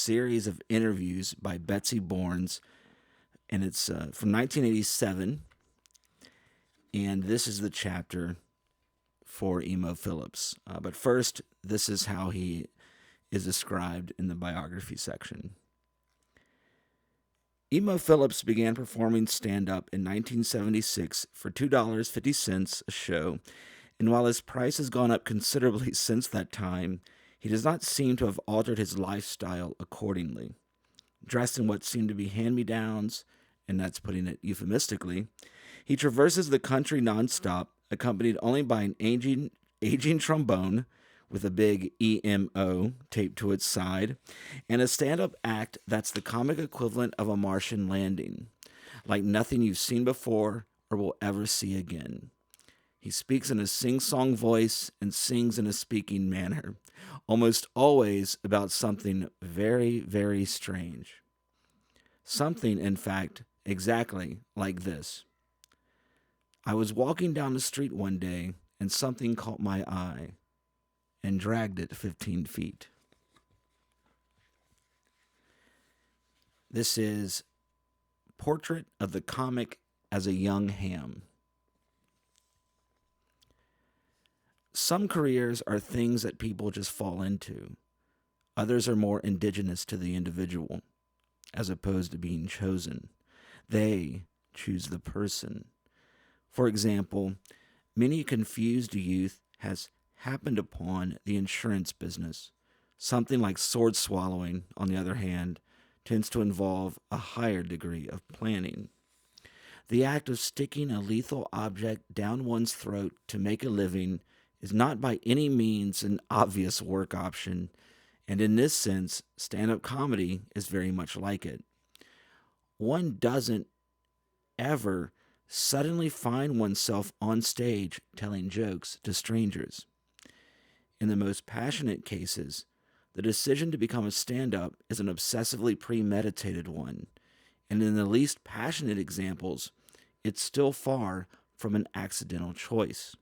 series of interviews by Betsy Borns, and it's from 1987. And this is the chapter for Emo Phillips. But first, this is how he is described in the biography section. Emo Phillips began performing stand up in 1976 for $2.50 a show, and while his price has gone up considerably since that time, he does not seem to have altered his lifestyle accordingly. Dressed in what seem to be hand me downs, and that's putting it euphemistically, he traverses the country nonstop, accompanied only by an aging trombone with a big EMO taped to its side, and a stand up act that's the comic equivalent of a Martian landing, like nothing you've seen before or will ever see again. He speaks in a sing song voice and sings in a speaking manner, almost always about something very, very strange. Something, in fact, exactly like this. I was walking down the street one day and something caught my eye and dragged it 15 feet. This is Portrait of the Comic as a Young Ham. Some careers are things that people just fall into. Others are more indigenous to the individual, as opposed to being chosen. They choose the person. For example, many confused youth has happened upon the insurance business. Something like sword swallowing, on the other hand, tends to involve a higher degree of planning. The act of sticking a lethal object down one's throat to make a living is not by any means an obvious work option, and in this sense, stand-up comedy is very much like it. One doesn't ever suddenly find oneself on stage telling jokes to strangers. In the most passionate cases, the decision to become a stand-up is an obsessively premeditated one, and in the least passionate examples, it's still far from an accidental choice.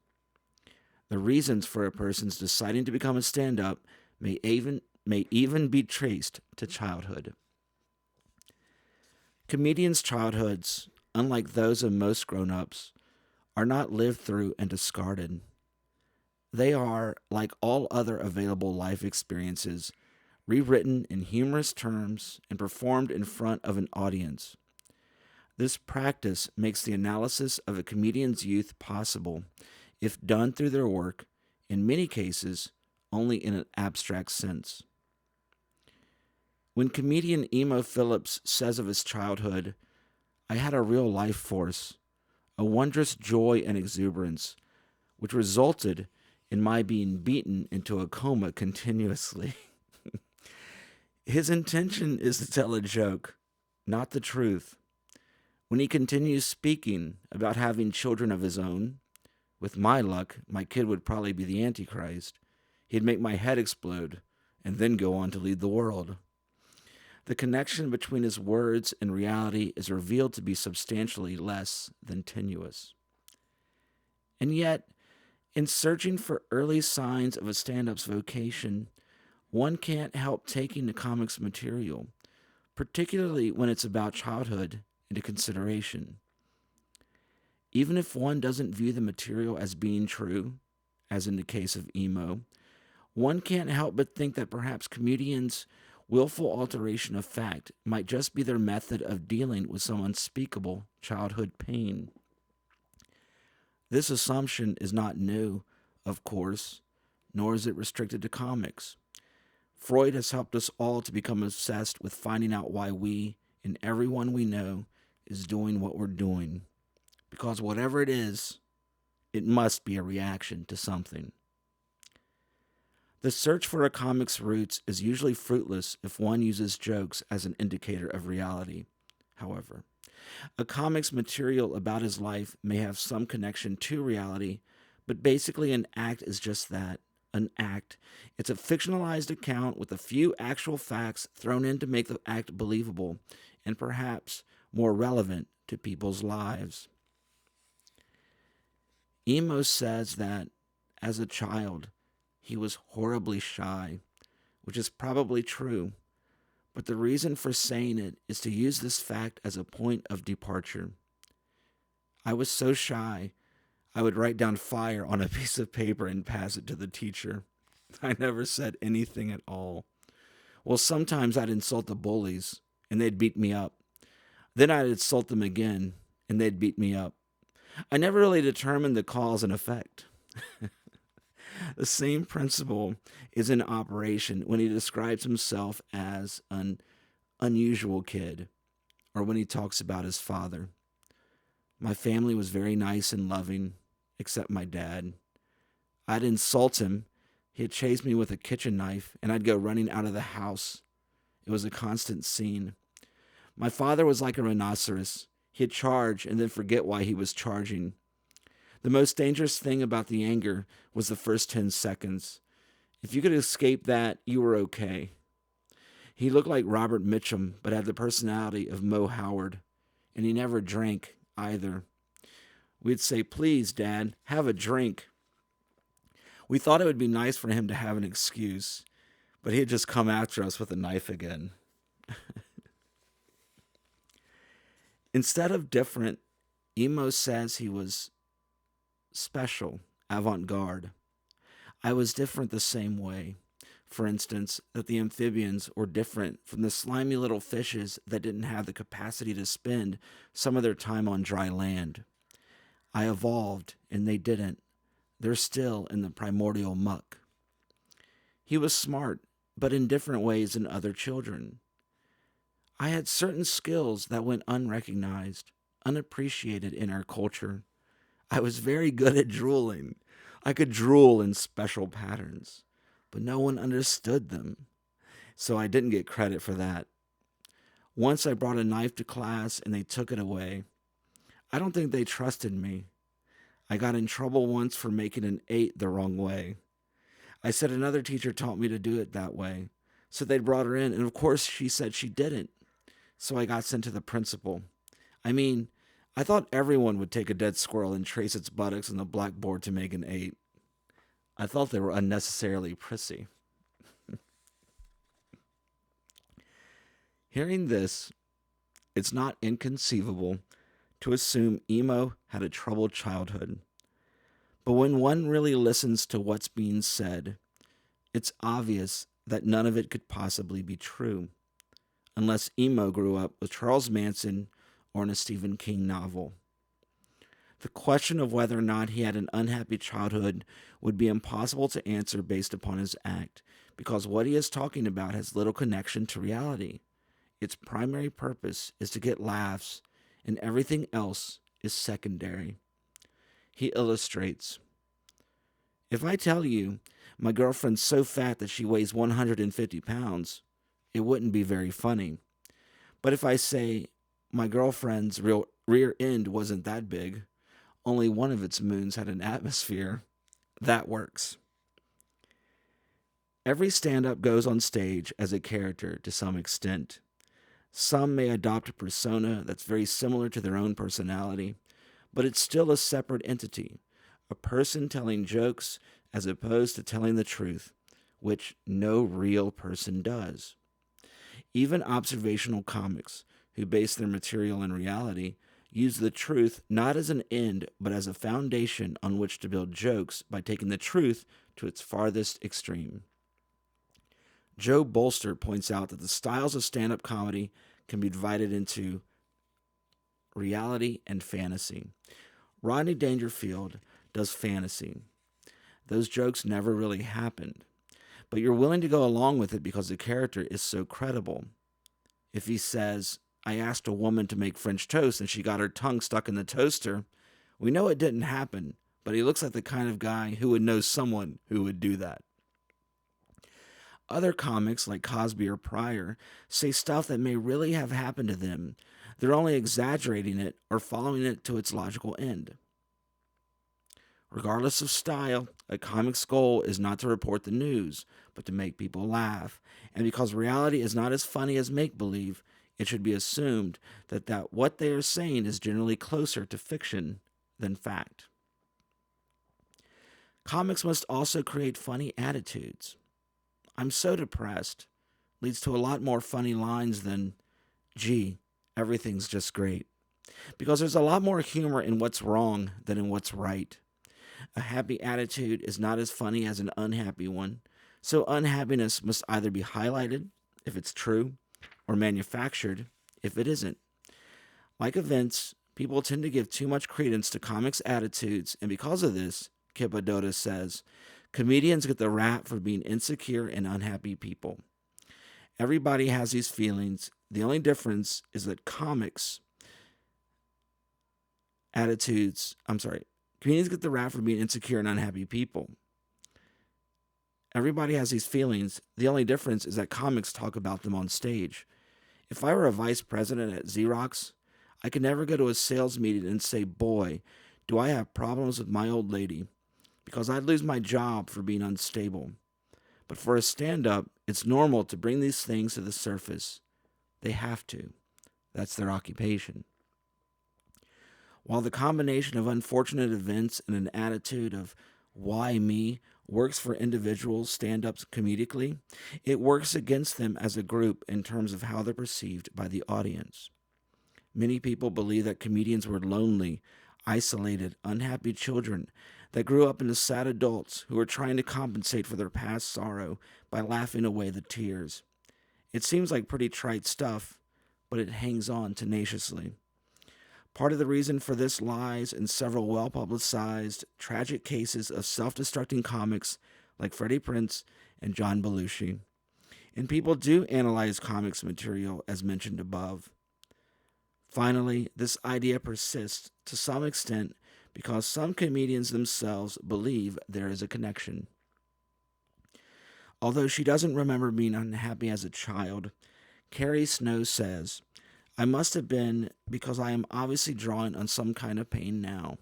The reasons for a person's deciding to become a stand-up may even be traced to childhood. Comedians' childhoods, unlike those of most grown-ups, are not lived through and discarded. They are, like all other available life experiences, rewritten in humorous terms and performed in front of an audience. This practice makes the analysis of a comedian's youth possible if done through their work, in many cases, only in an abstract sense. When comedian Emo Phillips says of his childhood, I had a real life force, a wondrous joy and exuberance, which resulted in my being beaten into a coma continuously. His intention is to tell a joke, not the truth. When he continues speaking about having children of his own, with my luck, my kid would probably be the Antichrist. He'd make my head explode and then go on to lead the world. The connection between his words and reality is revealed to be substantially less than tenuous. And yet, in searching for early signs of a stand-up's vocation, one can't help taking the comic's material, particularly when it's about childhood, into consideration. Even if one doesn't view the material as being true, as in the case of Emo, one can't help but think that perhaps comedians' willful alteration of fact might just be their method of dealing with some unspeakable childhood pain. This assumption is not new, of course, nor is it restricted to comics. Freud has helped us all to become obsessed with finding out why we, and everyone we know, is doing what we're doing. Because whatever it is, it must be a reaction to something. The search for a comic's roots is usually fruitless if one uses jokes as an indicator of reality. However, a comic's material about his life may have some connection to reality, but basically an act is just that, an act. It's a fictionalized account with a few actual facts thrown in to make the act believable and perhaps more relevant to people's lives. Emo says that, as a child, he was horribly shy, which is probably true, but the reason for saying it is to use this fact as a point of departure. I was so shy, I would write down fire on a piece of paper and pass it to the teacher. I never said anything at all. Well, sometimes I'd insult the bullies, and they'd beat me up. Then I'd insult them again, and they'd beat me up. I never really determined the cause and effect. The same principle is in operation when he describes himself as an unusual kid, or when he talks about his father. My family was very nice and loving, except my dad. I'd insult him. He'd chase me with a kitchen knife, and I'd go running out of the house. It was a constant scene. My father was like a rhinoceros. He'd charge and then forget why he was charging. The most dangerous thing about the anger was the first 10 seconds. If you could escape that, you were okay. He looked like Robert Mitchum, but had the personality of Mo Howard. And he never drank either. We'd say, "Please, Dad, have a drink." We thought it would be nice for him to have an excuse, but he'd just come after us with a knife again. Instead of different, Emo says he was special, avant-garde. I was different the same way. For instance, that the amphibians were different from the slimy little fishes that didn't have the capacity to spend some of their time on dry land. I evolved, and they didn't. They're still in the primordial muck. He was smart, but in different ways than other children. I had certain skills that went unrecognized, unappreciated in our culture. I was very good at drooling. I could drool in special patterns, but no one understood them, so I didn't get credit for that. Once I brought a knife to class and they took it away. I don't think they trusted me. I got in trouble once for making an 8 the wrong way. I said another teacher taught me to do it that way, so they brought her in, and of course she said she didn't. So I got sent to the principal. I mean, I thought everyone would take a dead squirrel and trace its buttocks on the blackboard to make an 8. I thought they were unnecessarily prissy. Hearing this, it's not inconceivable to assume Emo had a troubled childhood. But when one really listens to what's being said, it's obvious that none of it could possibly be true, unless Emo grew up with Charles Manson or in a Stephen King novel. The question of whether or not he had an unhappy childhood would be impossible to answer based upon his act, because what he is talking about has little connection to reality. Its primary purpose is to get laughs, and everything else is secondary. He illustrates, "If I tell you my girlfriend's so fat that she weighs 150 pounds, it wouldn't be very funny. But if I say my girlfriend's rear end wasn't that big, only one of its moons had an atmosphere, that works." Every stand-up goes on stage as a character to some extent. Some may adopt a persona that's very similar to their own personality, but it's still a separate entity, a person telling jokes as opposed to telling the truth, which no real person does. Even observational comics, who base their material in reality, use the truth not as an end, but as a foundation on which to build jokes by taking the truth to its farthest extreme. Joe Bolster points out that the styles of stand-up comedy can be divided into reality and fantasy. Rodney Dangerfield does fantasy. Those jokes never really happened, but you're willing to go along with it because the character is so credible. If he says, "I asked a woman to make French toast and she got her tongue stuck in the toaster," we know it didn't happen, but he looks like the kind of guy who would know someone who would do that. Other comics, like Cosby or Pryor, say stuff that may really have happened to them. They're only exaggerating it or following it to its logical end. Regardless of style, a comic's goal is not to report the news, but to make people laugh. And because reality is not as funny as make-believe, it should be assumed that what they are saying is generally closer to fiction than fact. Comics must also create funny attitudes. I'm so depressed. leads to a lot more funny lines than, gee, everything's just great. Because there's a lot more humor in what's wrong than in what's right. A happy attitude is not as funny as an unhappy one, so unhappiness must either be highlighted, if it's true, or manufactured, if it isn't. Like events, people tend to give too much credence to comics' attitudes, and because of this, Kippadoda says, comedians get the rap for being insecure and unhappy people. Everybody has these feelings. The only difference is that comedians get the rap for being insecure and unhappy people. Everybody has these feelings. The only difference is that comics talk about them on stage. If I were a vice president at Xerox, I could never go to a sales meeting and say, boy, do I have problems with my old lady, because I'd lose my job for being unstable. But for a stand-up, it's normal to bring these things to the surface. They have to. That's their occupation. While the combination of unfortunate events and an attitude of why me works for individuals stand-ups comedically, it works against them as a group in terms of how they're perceived by the audience. Many people believe that comedians were lonely, isolated, unhappy children that grew up into sad adults who were trying to compensate for their past sorrow by laughing away the tears. It seems like pretty trite stuff, but it hangs on tenaciously. Part of the reason for this lies in several well-publicized, tragic cases of self-destructing comics like Freddie Prinze and John Belushi. And people do analyze comics material as mentioned above. Finally, this idea persists to some extent because some comedians themselves believe there is a connection. Although she doesn't remember being unhappy as a child, Carrie Snow says, I must have been because I am obviously drawing on some kind of pain now.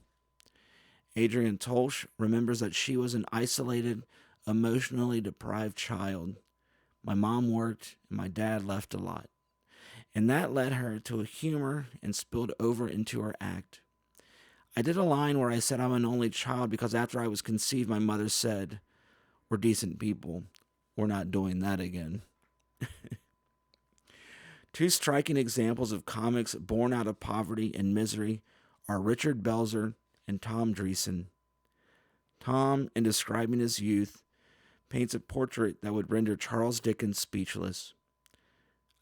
Adrienne Tolsch remembers that she was an isolated, emotionally deprived child. My mom worked and my dad left a lot. And that led her to a humor and spilled over into her act. I did a line where I said I'm an only child because after I was conceived, my mother said, we're decent people. We're not doing that again. Two striking examples of comics born out of poverty and misery are Richard Belzer and Tom Dreesen. Tom, in describing his youth, paints a portrait that would render Charles Dickens speechless.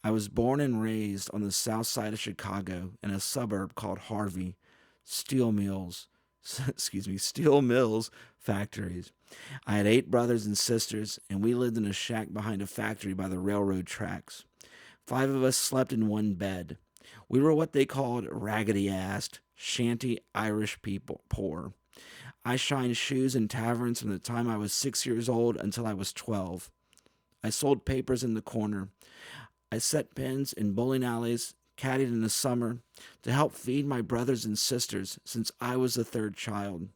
I was born and raised on the south side of Chicago in a suburb called Harvey, steel mills factories. I had 8 brothers and sisters, and we lived in a shack behind a factory by the railroad tracks. 5 of us slept in one bed. We were what they called raggedy-assed, shanty Irish people, poor. I shined shoes in taverns from the time I was 6 years old until I was 12. I sold papers in the corner. I set pins in bowling alleys, caddied in the summer, to help feed my brothers and sisters since I was the 3rd child.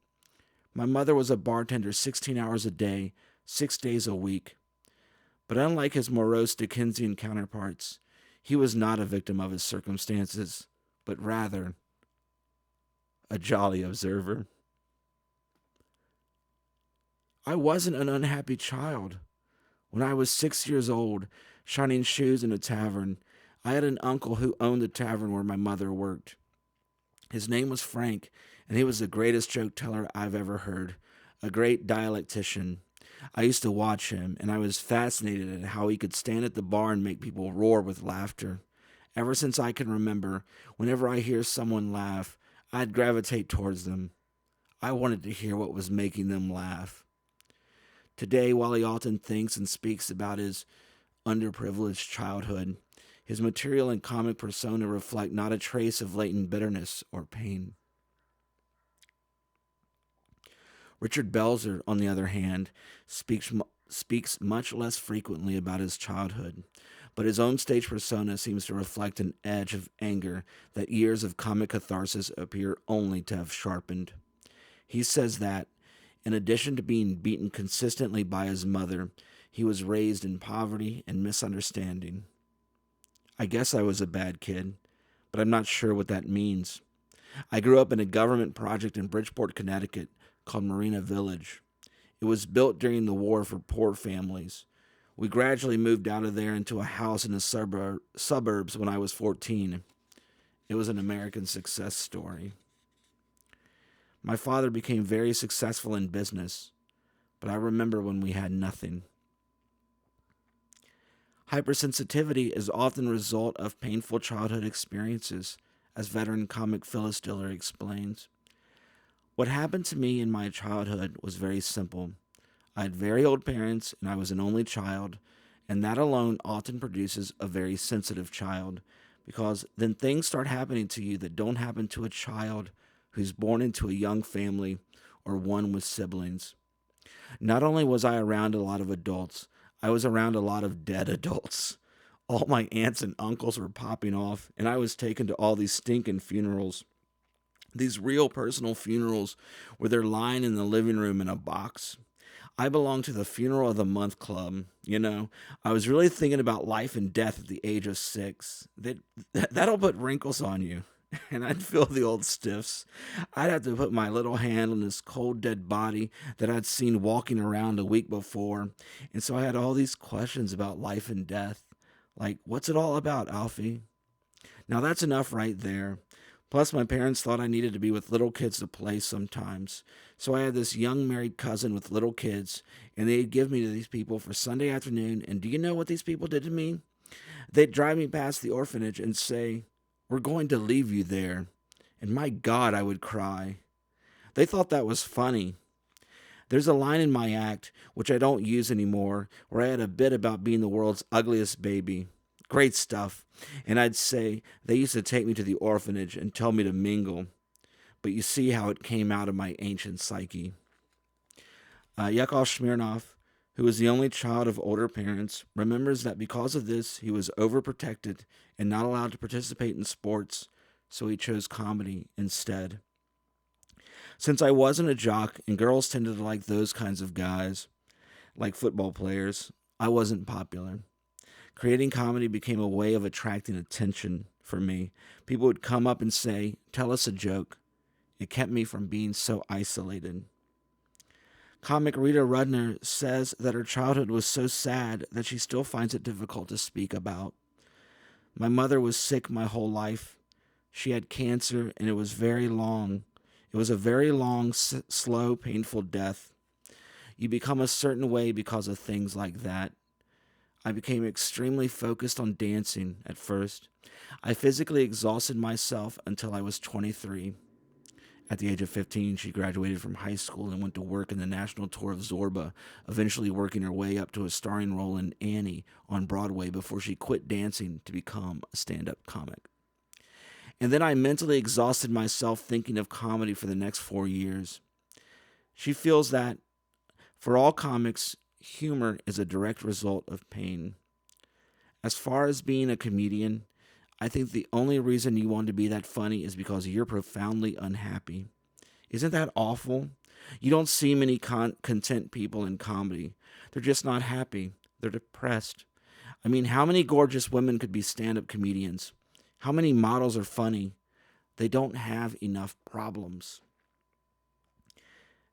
My mother was a bartender 16 hours a day, 6 days a week. But unlike his morose Dickensian counterparts, he was not a victim of his circumstances, but rather a jolly observer. I wasn't an unhappy child. When I was 6 years old, shining shoes in a tavern, I had an uncle who owned the tavern where my mother worked. His name was Frank, and he was the greatest joke teller I've ever heard, a great dialectician. I used to watch him, and I was fascinated at how he could stand at the bar and make people roar with laughter. Ever since I can remember, whenever I hear someone laugh, I'd gravitate towards them. I wanted to hear what was making them laugh. Today, while he often thinks and speaks about his underprivileged childhood, his material and comic persona reflect not a trace of latent bitterness or pain. Richard Belzer, on the other hand, speaks much less frequently about his childhood, but his own stage persona seems to reflect an edge of anger that years of comic catharsis appear only to have sharpened. He says that, in addition to being beaten consistently by his mother, he was raised in poverty and misunderstanding. I guess I was a bad kid, but I'm not sure what that means. I grew up in a government project in Bridgeport, Connecticut, called Marina Village. It was built during the war for poor families. We gradually moved out of there into a house in the suburbs when I was 14. It was an American success story. My father became very successful in business, but I remember when we had nothing. Hypersensitivity is often a result of painful childhood experiences, as veteran comic Phyllis Diller explains. What happened to me in my childhood was very simple. I had very old parents, and I was an only child, and that alone often produces a very sensitive child, because then things start happening to you that don't happen to a child who's born into a young family or one with siblings. Not only was I around a lot of adults, I was around a lot of dead adults. All my aunts and uncles were popping off, and I was taken to all these stinking funerals. These real personal funerals where they're lying in the living room in a box. I belong to the funeral of the month club. I was really thinking about life and death at the age of 6. That'll put wrinkles on you. And I'd feel the old stiffs. I'd have to put my little hand on this cold, dead body that I'd seen walking around a week before. And so I had all these questions about life and death. Like, what's it all about, Alfie? Now that's enough right there. Plus, my parents thought I needed to be with little kids to play sometimes. So I had this young married cousin with little kids, and they'd give me to these people for Sunday afternoon. And do you know what these people did to me? They'd drive me past the orphanage and say, "We're going to leave you there." And my God, I would cry. They thought that was funny. There's a line in my act, which I don't use anymore, where I had a bit about being the world's ugliest baby. Great stuff. And I'd say they used to take me to the orphanage and tell me to mingle. But you see how it came out of my ancient psyche. Yakov Smirnov, who was the only child of older parents, remembers that because of this, he was overprotected and not allowed to participate in sports, so he chose comedy instead. Since I wasn't a jock and girls tended to like those kinds of guys, like football players, I wasn't popular. Creating comedy became a way of attracting attention for me. People would come up and say, "Tell us a joke." It kept me from being so isolated. Comic Rita Rudner says that her childhood was so sad that she still finds it difficult to speak about. My mother was sick my whole life. She had cancer, and it was very long. It was a very long, slow, painful death. You become a certain way because of things like that. I became extremely focused on dancing at first. I physically exhausted myself until I was 23. At the age of 15, she graduated from high school and went to work in the national tour of Zorba, eventually working her way up to a starring role in Annie on Broadway before she quit dancing to become a stand-up comic. And then I mentally exhausted myself thinking of comedy for the next 4 years. She feels that, for all comics, humor is a direct result of pain. As far as being a comedian, I think the only reason you want to be that funny is because you're profoundly unhappy. Isn't that awful? You don't see many content people in comedy. They're just not happy. They're depressed. I mean, how many gorgeous women could be stand-up comedians? How many models are funny? They don't have enough problems.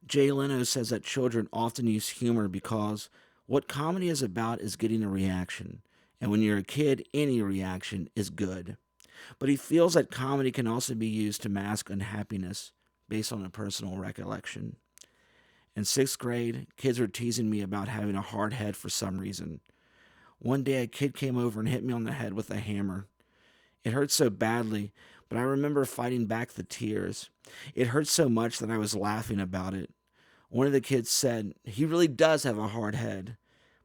Jay Leno says that children often use humor because what comedy is about is getting a reaction. And when you're a kid, any reaction is good. But he feels that comedy can also be used to mask unhappiness based on a personal recollection. In 6th grade, kids were teasing me about having a hard head for some reason. One day, a kid came over and hit me on the head with a hammer. It hurt so badly, but I remember fighting back the tears. It hurt so much that I was laughing about it. One of the kids said, "He really does have a hard head."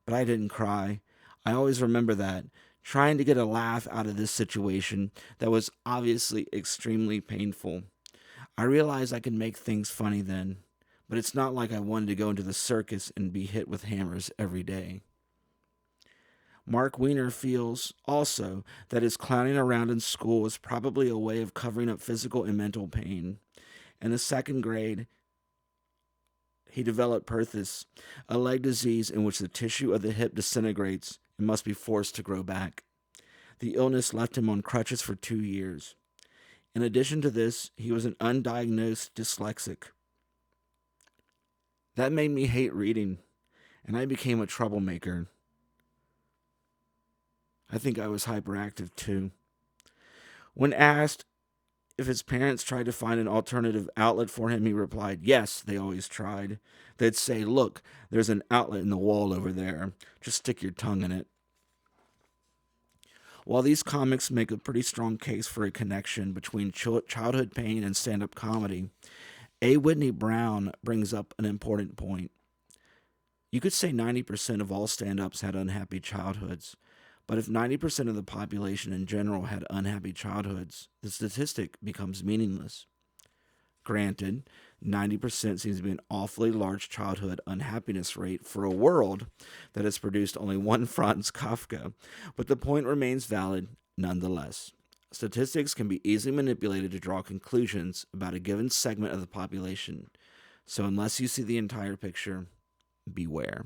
But I didn't cry. I always remember that, trying to get a laugh out of this situation that was obviously extremely painful. I realized I could make things funny then, but it's not like I wanted to go into the circus and be hit with hammers every day. Mark Weiner feels also that his clowning around in school was probably a way of covering up physical and mental pain. In the 2nd grade, he developed perthis, a leg disease in which the tissue of the hip disintegrates and must be forced to grow back. The illness left him on crutches for 2 years. In addition to this, he was an undiagnosed dyslexic. That made me hate reading, and I became a troublemaker. I think I was hyperactive too. When asked if his parents tried to find an alternative outlet for him, he replied, "Yes, they always tried. They'd say, 'Look, there's an outlet in the wall over there. Just stick your tongue in it.'" While these comics make a pretty strong case for a connection between childhood pain and stand up comedy, A. Whitney Brown brings up an important point. You could say 90% of all stand ups had unhappy childhoods, but if 90% of the population in general had unhappy childhoods, the statistic becomes meaningless. Granted, 90% seems to be an awfully large childhood unhappiness rate for a world that has produced only one Franz Kafka, but the point remains valid nonetheless. Statistics can be easily manipulated to draw conclusions about a given segment of the population, so unless you see the entire picture, beware.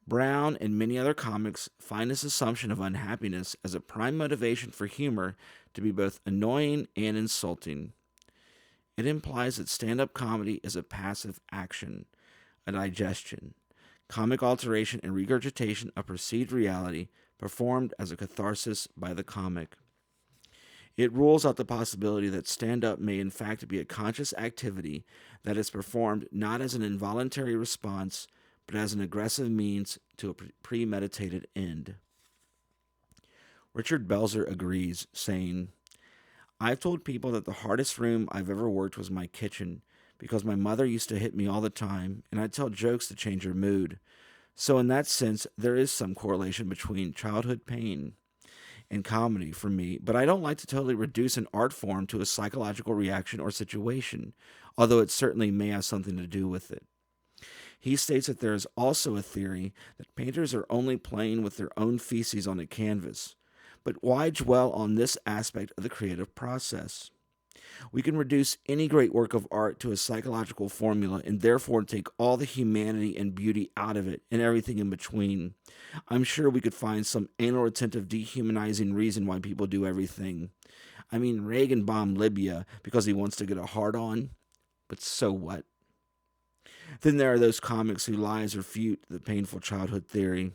Brown and many other comics find this assumption of unhappiness as a prime motivation for humor to be both annoying and insulting. It implies that stand up comedy is a passive action, a digestion, comic alteration, and regurgitation of perceived reality performed as a catharsis by the comic. It rules out the possibility that stand up may in fact be a conscious activity that is performed not as an involuntary response, but as an aggressive means to a premeditated end. Richard Belzer agrees, saying, "I've told people that the hardest room I've ever worked was my kitchen, because my mother used to hit me all the time, and I'd tell jokes to change her mood. So, in that sense, there is some correlation between childhood pain and comedy for me, but I don't like to totally reduce an art form to a psychological reaction or situation, although it certainly may have something to do with it." He states that there is also a theory that painters are only playing with their own feces on a canvas. But why dwell on this aspect of the creative process? We can reduce any great work of art to a psychological formula and therefore take all the humanity and beauty out of it and everything in between. I'm sure we could find some anal retentive dehumanizing reason why people do everything. I mean, Reagan bombed Libya because he wants to get a hard on, but so what? Then there are those comics who lies refute the painful childhood theory.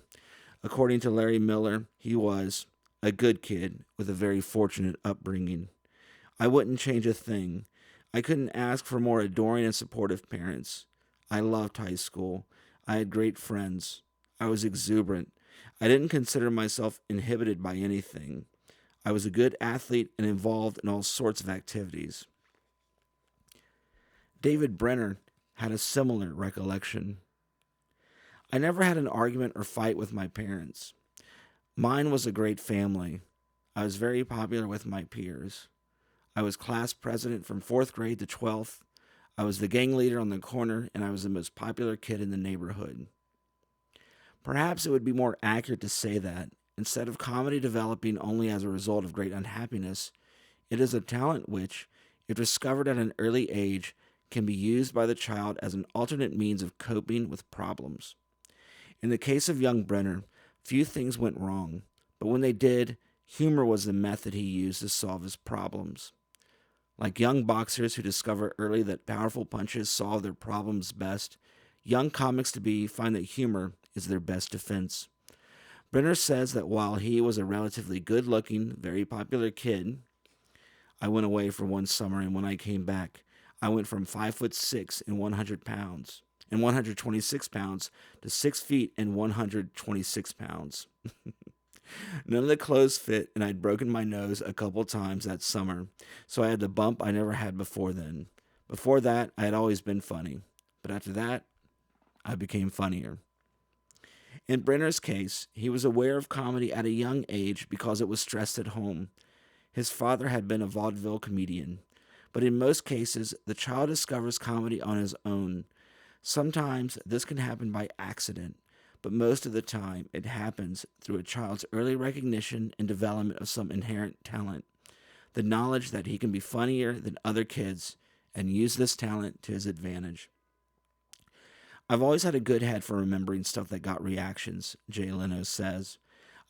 According to Larry Miller, he was a good kid with a very fortunate upbringing. I wouldn't change a thing. I couldn't ask for more adoring and supportive parents. I loved high school. I had great friends. I was exuberant. I didn't consider myself inhibited by anything. I was a good athlete and involved in all sorts of activities. David Brenner had a similar recollection. I never had an argument or fight with my parents. Mine was a great family. I was very popular with my peers. I was class president from 4th grade to 12th. I was the gang leader on the corner, and I was the most popular kid in the neighborhood. Perhaps it would be more accurate to say that, instead of comedy developing only as a result of great unhappiness, it is a talent which, if discovered at an early age, can be used by the child as an alternate means of coping with problems. In the case of young Brenner, few things went wrong, but when they did, humor was the method he used to solve his problems. Like young boxers who discover early that powerful punches solve their problems best, young comics to be find that humor is their best defense. Brenner says that while he was a relatively good-looking, very popular kid, I went away for one summer, and when I came back, I went from 5'6" and 100 pounds and 126 pounds to 6 feet and 126 pounds. None of the clothes fit, and I'd broken my nose a couple times that summer, so I had the bump I never had before then. Before that, I had always been funny, but after that, I became funnier. In Brenner's case, he was aware of comedy at a young age because it was stressed at home. His father had been a vaudeville comedian, but in most cases, the child discovers comedy on his own. Sometimes this can happen by accident, but most of the time it happens through a child's early recognition and development of some inherent talent, the knowledge that he can be funnier than other kids and use this talent to his advantage. I've always had a good head for remembering stuff that got reactions, Jay Leno says.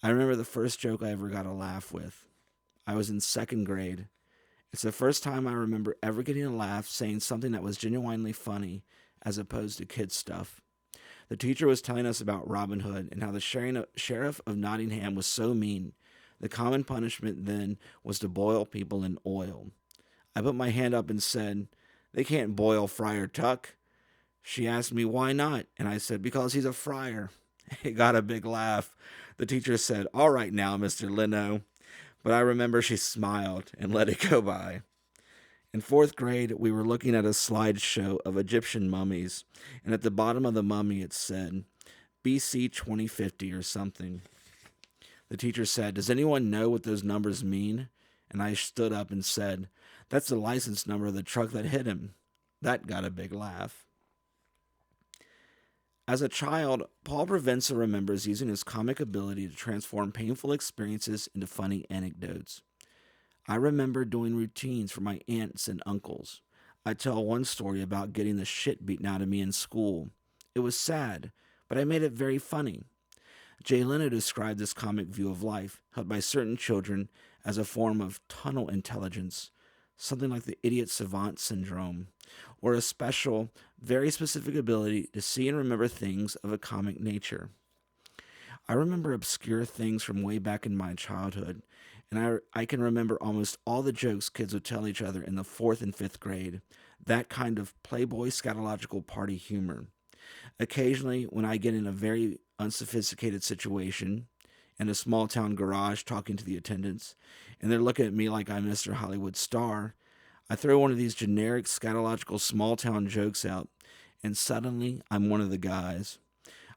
I remember the first joke I ever got a laugh with. I was in 2nd grade. It's the first time I remember ever getting a laugh saying something that was genuinely funny as opposed to kid stuff. The teacher was telling us about Robin Hood and how the sheriff of Nottingham was so mean. The common punishment then was to boil people in oil. I put my hand up and said, "They can't boil Friar Tuck." She asked me why not, and I said, "Because he's a friar." It got a big laugh. The teacher said, "All right now, Mr. Leno." But I remember she smiled and let it go by. In fourth grade, we were looking at a slideshow of Egyptian mummies, and at the bottom of the mummy it said BC 2050 or something. The teacher said, "Does anyone know what those numbers mean?" And I stood up and said, "That's the license number of the truck that hit him." That got a big laugh. As a child, Paul Provenza remembers using his comic ability to transform painful experiences into funny anecdotes. I remember doing routines for my aunts and uncles. I tell one story about getting the shit beaten out of me in school. It was sad, but I made it very funny. Jay Leno described this comic view of life, held by certain children, as a form of tunnel intelligence, something like the idiot savant syndrome, or a special, very specific ability to see and remember things of a comic nature. I remember obscure things from way back in my childhood, and I can remember almost all the jokes kids would tell each other in the fourth and fifth grade, that kind of playboy scatological party humor. Occasionally, when I get in a very unsophisticated situation, in a small town garage talking to the attendants, and they're looking at me like I'm Mr. Hollywood star, I throw one of these generic scatological small town jokes out, and suddenly I'm one of the guys.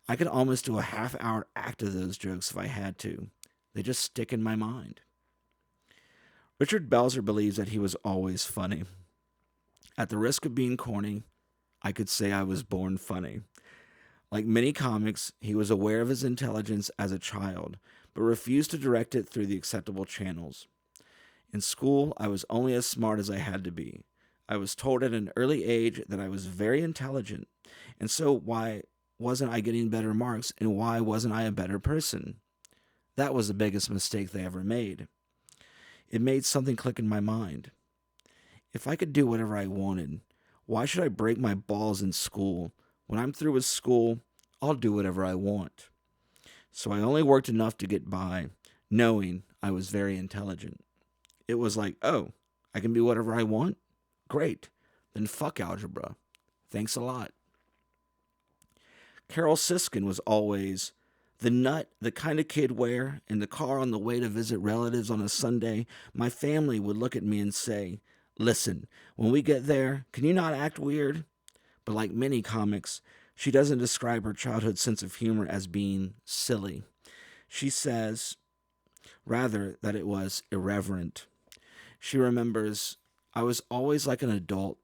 I could almost do a half-hour act of those jokes if I had to. They just stick in my mind. Richard Belzer believes that he was always funny. At the risk of being corny, I could say I was born funny. Like many comics, he was aware of his intelligence as a child, but refused to direct it through the acceptable channels. In school, I was only as smart as I had to be. I was told at an early age that I was very intelligent, and so why wasn't I getting better marks, and why wasn't I a better person? That was the biggest mistake they ever made. It made something click in my mind. If I could do whatever I wanted, why should I break my balls in school? When I'm through with school, I'll do whatever I want. So I only worked enough to get by, knowing I was very intelligent. It was like, oh, I can be whatever I want? Great. Then fuck algebra. Thanks a lot. Carol Siskin was always the nut, the kind of kid where, in the car on the way to visit relatives on a Sunday, my family would look at me and say, "Listen, when we get there, can you not act weird?" But like many comics, she doesn't describe her childhood sense of humor as being silly. She says, rather, that it was irreverent. She remembers, "I was always like an adult.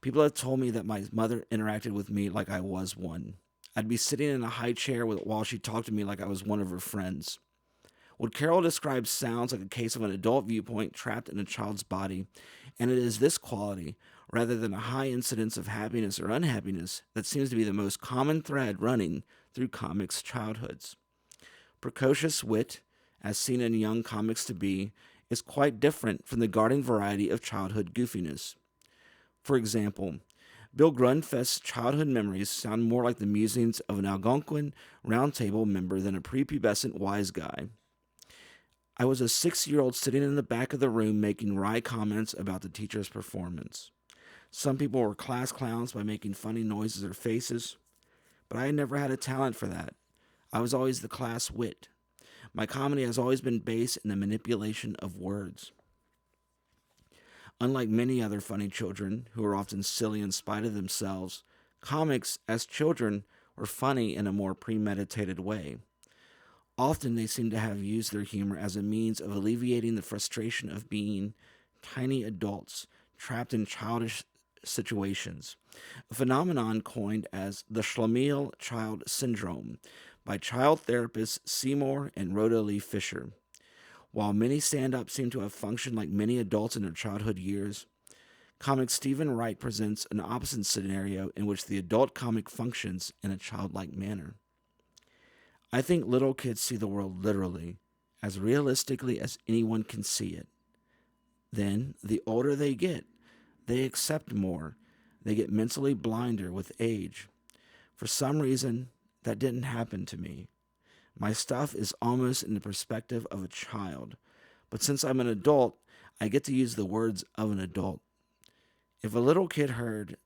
People have told me that my mother interacted with me like I was one. I'd be sitting in a high chair while she talked to me like I was one of her friends." What Carol describes sounds like a case of an adult viewpoint trapped in a child's body, and it is this quality, rather than a high incidence of happiness or unhappiness, that seems to be the most common thread running through comics' childhoods. Precocious wit, as seen in young comics to be, is quite different from the garden variety of childhood goofiness. For example, Bill Grunfest's childhood memories sound more like the musings of an Algonquin Round Table member than a prepubescent wise guy. I was a 6-year-old sitting in the back of the room making wry comments about the teacher's performance. Some people were class clowns by making funny noises or faces, but I had never had a talent for that. I was always the class wit. My comedy has always been based in the manipulation of words. Unlike many other funny children, who are often silly in spite of themselves, comics, as children, were funny in a more premeditated way. Often they seem to have used their humor as a means of alleviating the frustration of being tiny adults trapped in childish situations, a phenomenon coined as the Schlemiel child syndrome by child therapists Seymour and Rhoda Lee Fisher. While many stand-ups seem to have functioned like many adults in their childhood years, comic Stephen Wright presents an opposite scenario in which the adult comic functions in a childlike manner. I think little kids see the world literally, as realistically as anyone can see it. Then, the older they get, they accept more. They get mentally blinder with age. For some reason, that didn't happen to me. My stuff is almost in the perspective of a child. But since I'm an adult, I get to use the words of an adult. If a little kid heard,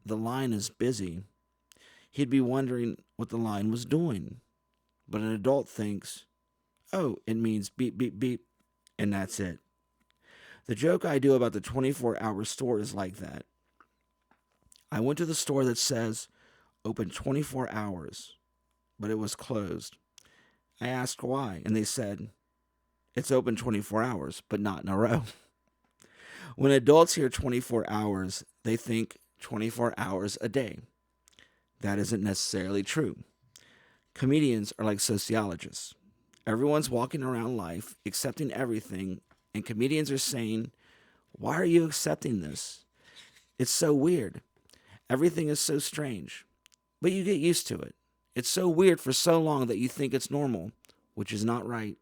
"The line is busy," he'd be wondering what the line was doing. But an adult thinks, "Oh, it means beep, beep, beep," and that's it. The joke I do about the 24-hour store is like that. I went to the store that says open 24 hours, but it was closed. I asked why, and they said, "It's open 24 hours, but not in a row." When adults hear 24 hours, they think 24 hours a day. That isn't necessarily true. Comedians are like sociologists. Everyone's walking around life accepting everything, and comedians are saying, "Why are you accepting this? It's so weird. Everything is so strange." But you get used to it. It's so weird for so long that you think it's normal, which is not right.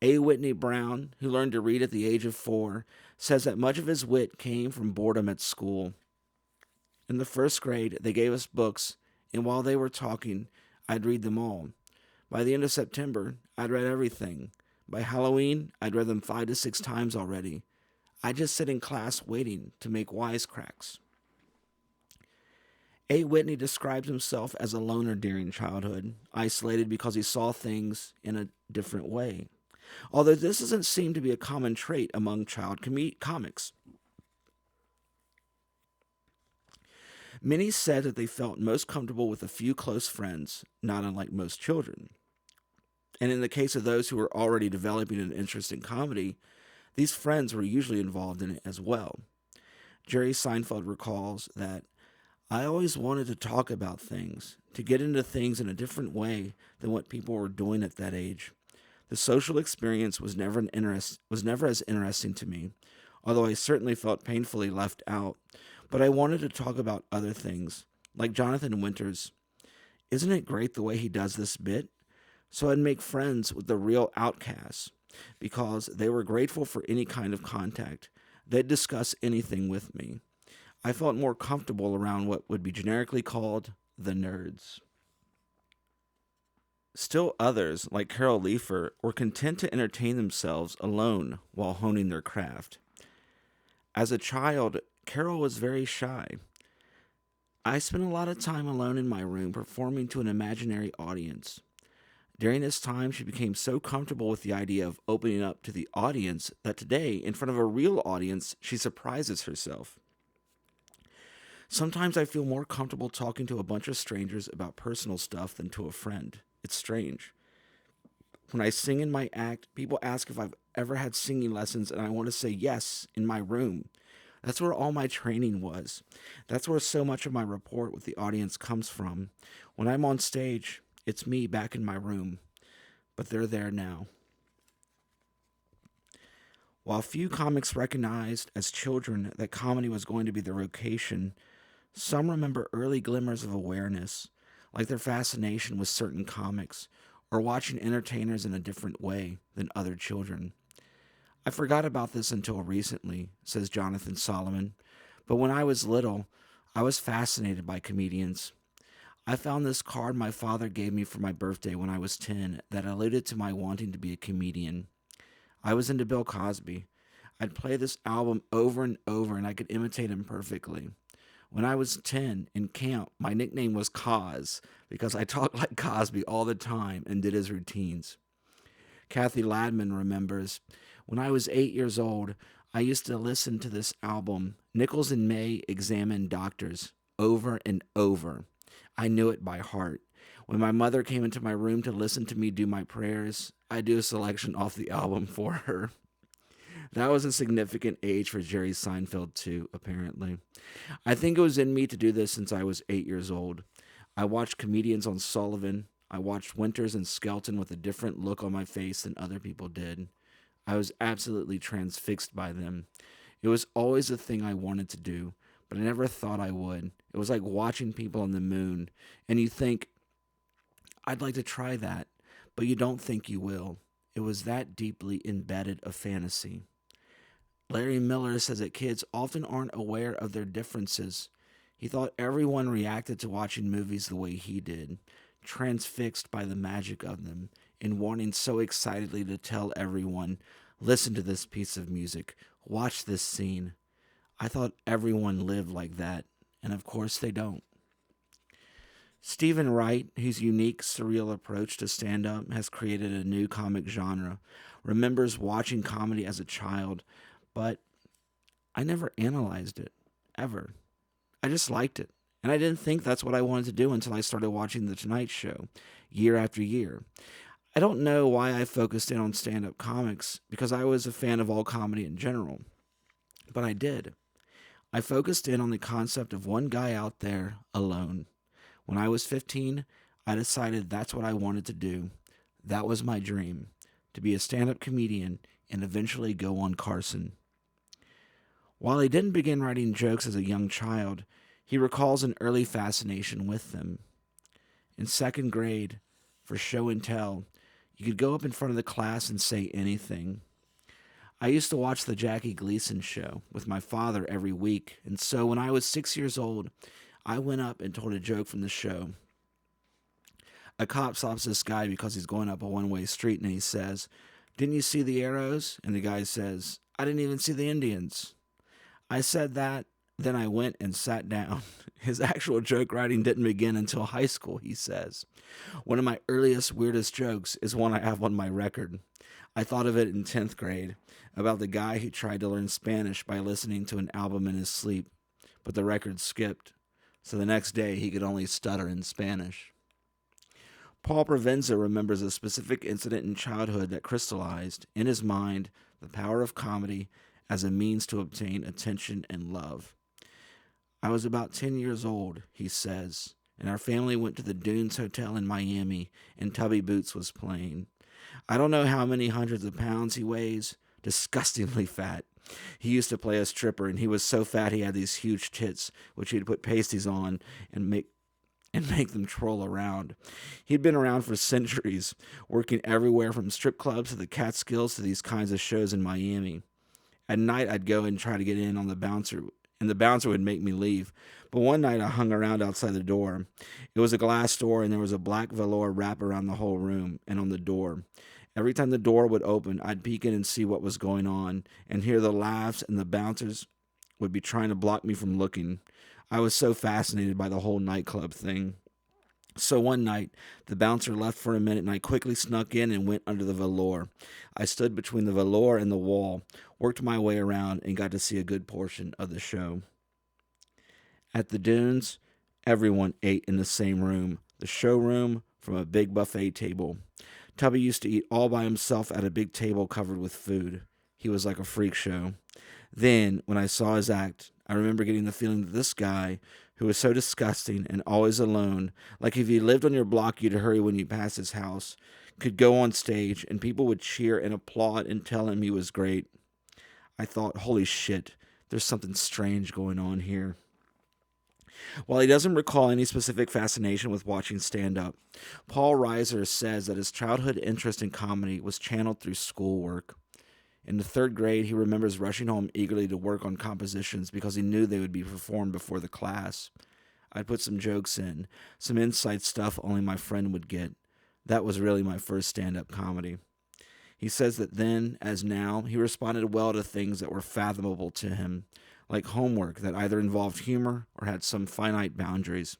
A. Whitney Brown, who learned to read at the age of 4, says that much of his wit came from boredom at school. In the first grade, they gave us books, and while they were talking, I'd read them all. By the end of September, I'd read everything. By Halloween, I'd read them 5 to 6 times already. I'd just sit in class waiting to make wisecracks. A. Whitney describes himself as a loner during childhood, isolated because he saw things in a different way. Although this doesn't seem to be a common trait among child comics. Many said that they felt most comfortable with a few close friends, not unlike most children. And in the case of those who were already developing an interest in comedy, these friends were usually involved in it as well. Jerry Seinfeld recalls that, "I always wanted to talk about things, to get into things in a different way than what people were doing at that age. The social experience was never as interesting to me, although I certainly felt painfully left out. But I wanted to talk about other things, like Jonathan Winters. Isn't it great the way he does this bit? So I'd make friends with the real outcasts, because they were grateful for any kind of contact. They'd discuss anything with me. I felt more comfortable around what would be generically called the nerds." Still others, like Carol Leifer, were content to entertain themselves alone while honing their craft. As a child, Carol was very shy. "I spent a lot of time alone in my room performing to an imaginary audience. During this time, she became so comfortable with the idea of opening up to the audience that today, in front of a real audience, she surprises herself. Sometimes I feel more comfortable talking to a bunch of strangers about personal stuff than to a friend. It's strange. When I sing in my act, people ask if I've ever had singing lessons, and I want to say yes, in my room. That's where all my training was. That's where so much of my rapport with the audience comes from. When I'm on stage, it's me back in my room. But they're there now." While few comics recognized as children that comedy was going to be their vocation, some remember early glimmers of awareness, like their fascination with certain comics, or watching entertainers in a different way than other children. "I forgot about this until recently," says Jonathan Solomon, "but when I was little, I was fascinated by comedians. I found this card my father gave me for my birthday when I was 10 that alluded to my wanting to be a comedian. I was into Bill Cosby. I'd play this album over and over, and I could imitate him perfectly. When I was 10 in camp, my nickname was Cos because I talked like Cosby all the time and did his routines." Kathy Ladman remembers, "When I was 8 years old, I used to listen to this album, Nichols and May Examine Doctors, over and over. I knew it by heart. When my mother came into my room to listen to me do my prayers, I'd do a selection off the album for her." That was a significant age for Jerry Seinfeld, too, apparently. "I think it was in me to do this since I was 8 years old. I watched comedians on Sullivan. I watched Winters and Skelton with a different look on my face than other people did. I was absolutely transfixed by them. It was always a thing I wanted to do, but I never thought I would. It was like watching people on the moon, and you think, I'd like to try that, but you don't think you will. It was that deeply embedded a fantasy." Larry Miller says that kids often aren't aware of their differences. He thought everyone reacted to watching movies the way he did, transfixed by the magic of them, and wanting so excitedly to tell everyone, listen to this piece of music, watch this scene. I thought everyone lived like that, and of course they don't. Stephen Wright, whose unique, surreal approach to stand up has created a new comic genre, remembers watching comedy as a child, but I never analyzed it, ever. I just liked it. And I didn't think that's what I wanted to do until I started watching The Tonight Show year after year. I don't know why I focused in on stand up comics because I was a fan of all comedy in general, but I did. I focused in on the concept of one guy out there alone. When I was 15, I decided that's what I wanted to do. That was my dream, to be a stand up comedian and eventually go on Carson. While he didn't begin writing jokes as a young child, he recalls an early fascination with them. In second grade, for show and tell, you could go up in front of the class and say anything. I used to watch the Jackie Gleason show with my father every week, and so when I was 6 years old, I went up and told a joke from the show. A cop stops this guy because he's going up a one-way street, and he says, "Didn't you see the arrows?" And the guy says, "I didn't even see the Indians." I said that, then I went and sat down. His actual joke writing didn't begin until high school, he says. One of my earliest, weirdest jokes is one I have on my record. I thought of it in 10th grade, about the guy who tried to learn Spanish by listening to an album in his sleep, but the record skipped, so the next day he could only stutter in Spanish. Paul Provenza remembers a specific incident in childhood that crystallized, in his mind, the power of comedy as a means to obtain attention and love. I was about 10 years old, he says, and our family went to the Dunes Hotel in Miami, and Tubby Boots was playing. I don't know how many hundreds of pounds he weighs, disgustingly fat. He used to play a stripper, and he was so fat he had these huge tits, which he'd put pasties on and make them twirl around. He'd been around for centuries, working everywhere from strip clubs to the Catskills to these kinds of shows in Miami. At night, I'd go and try to get in on the bouncer, and the bouncer would make me leave. But one night, I hung around outside the door. It was a glass door, and there was a black velour wrap around the whole room and on the door. Every time the door would open, I'd peek in and see what was going on, and hear the laughs, and the bouncers would be trying to block me from looking. I was so fascinated by the whole nightclub thing. So one night, the bouncer left for a minute, and I quickly snuck in and went under the velour. I stood between the velour and the wall, worked my way around, and got to see a good portion of the show. At the Dunes, everyone ate in the same room, the showroom, from a big buffet table. Tubby used to eat all by himself at a big table covered with food. He was like a freak show. Then, when I saw his act, I remember getting the feeling that this guy, who was so disgusting and always alone, like if he lived on your block you'd hurry when you passed his house, could go on stage and people would cheer and applaud and tell him he was great. I thought, holy shit, there's something strange going on here. While he doesn't recall any specific fascination with watching stand-up, Paul Reiser says that his childhood interest in comedy was channeled through schoolwork. In the third grade, he remembers rushing home eagerly to work on compositions because he knew they would be performed before the class. I'd put some jokes in, some inside stuff only my friend would get. That was really my first stand-up comedy. He says that then, as now, he responded well to things that were fathomable to him, like homework that either involved humor or had some finite boundaries.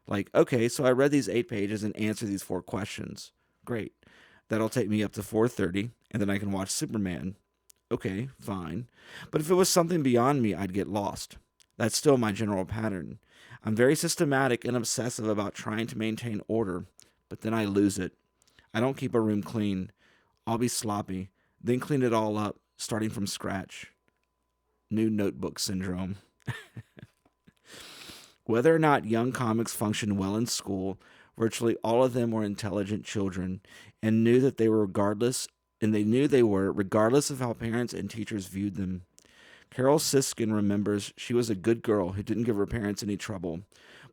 Like, okay, so I read these 8 pages and answered these 4 questions. Great. That'll take me up to 4:30, and then I can watch Superman. Okay, fine. But if it was something beyond me, I'd get lost. That's still my general pattern. I'm very systematic and obsessive about trying to maintain order, but then I lose it. I don't keep a room clean. I'll be sloppy, then clean it all up, starting from scratch. New notebook syndrome. Whether or not young comics functioned well in school, virtually all of them were intelligent children and knew that they were regardless of how parents and teachers viewed them. Carol Siskin remembers she was a good girl who didn't give her parents any trouble,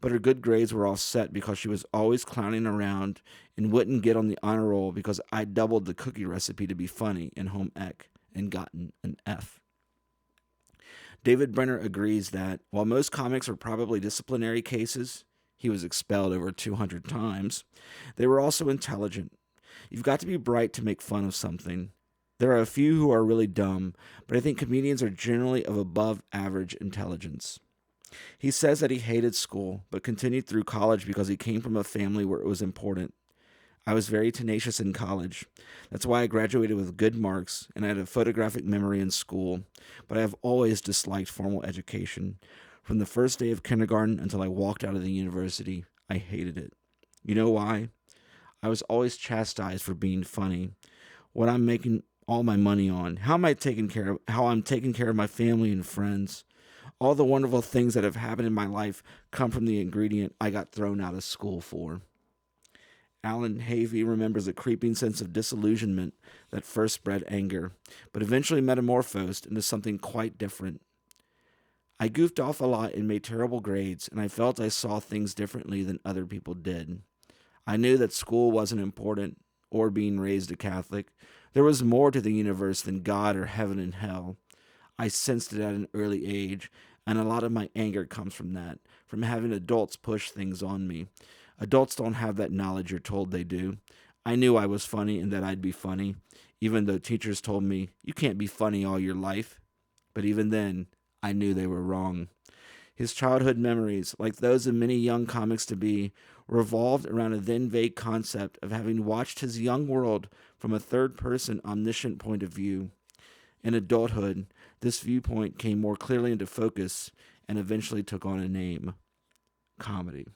but her good grades were all set because she was always clowning around and wouldn't get on the honor roll because I doubled the cookie recipe to be funny in home ec and gotten an F. David Brenner agrees that while most comics are probably disciplinary cases, he was expelled over 200 times, they were also intelligent. You've got to be bright to make fun of something. There are a few who are really dumb, but I think comedians are generally of above average intelligence. He says that he hated school, but continued through college because he came from a family where it was important. I was very tenacious in college. That's why I graduated with good marks and I had a photographic memory in school, but I have always disliked formal education. From the first day of kindergarten until I walked out of the university, I hated it. You know why? I was always chastised for being funny. What I'm making all my money on, how I'm taking care of my family and friends. All the wonderful things that have happened in my life come from the ingredient I got thrown out of school for. Alan Havey remembers a creeping sense of disillusionment that first bred anger, but eventually metamorphosed into something quite different. I goofed off a lot and made terrible grades, and I felt I saw things differently than other people did. I knew that school wasn't important, or being raised a Catholic. There was more to the universe than God or heaven and hell. I sensed it at an early age, and a lot of my anger comes from that, from having adults push things on me. Adults don't have that knowledge you're told they do. I knew I was funny and that I'd be funny, even though teachers told me, you can't be funny all your life. But even then, I knew they were wrong. His childhood memories, like those of many young comics to be, revolved around a then vague concept of having watched his young world from a third person omniscient point of view. In adulthood, this viewpoint came more clearly into focus and eventually took on a name: comedy.